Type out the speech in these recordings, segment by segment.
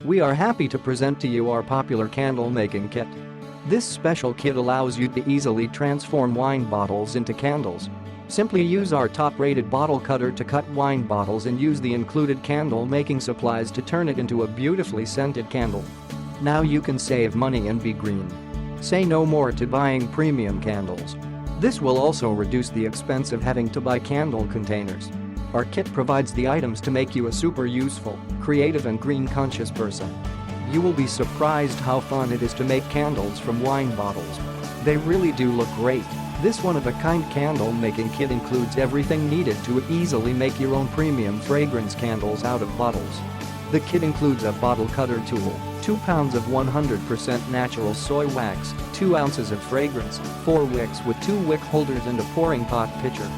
We are happy to present to you our popular candle making kit. This special kit allows you to easily transform wine bottles into candles. Simply use our top-rated bottle cutter to cut wine bottles and use the included candle making supplies to turn it into a beautifully scented candle. Now you can save money and be green. Say no more to buying premium candles. This will also reduce the expense of having to buy candle containers. Our kit provides the items to make you a super useful, creative and green-conscious person. You will be surprised how fun it is to make candles from wine bottles. They really do look great. This one-of-a-kind candle-making kit includes everything needed to easily make your own premium fragrance candles out of bottles. The kit includes a bottle cutter tool, 2 pounds of 100% natural soy wax, 2 ounces of fragrance, 4 wicks with 2 wick holders and a pouring pot pitcher.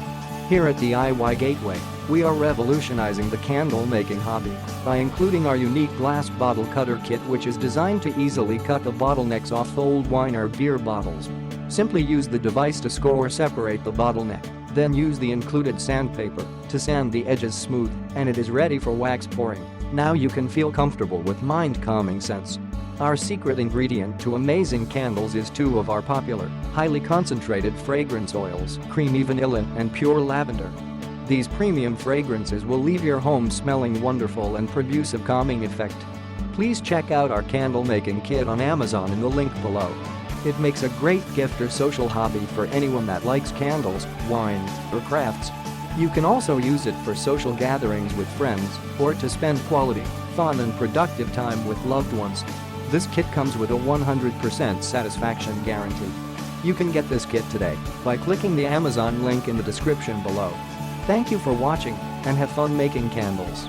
Here at DIY Gateway, we are revolutionizing the candle-making hobby by including our unique glass bottle cutter kit, which is designed to easily cut the bottlenecks off old wine or beer bottles. Simply use the device to score or separate the bottleneck, then use the included sandpaper to sand the edges smooth, and it is ready for wax pouring. Now you can feel comfortable with mind-calming scents. Our secret ingredient to amazing candles is 2 of our popular, highly concentrated fragrance oils, creamy vanilla and pure lavender. These premium fragrances will leave your home smelling wonderful and produce a calming effect. Please check out our candle making kit on Amazon in the link below. It makes a great gift or social hobby for anyone that likes candles, wine, or crafts. You can also use it for social gatherings with friends or to spend quality, fun and productive time with loved ones. This kit comes with a 100% satisfaction guarantee. You can get this kit today by clicking the Amazon link in the description below. Thank you for watching and have fun making candles.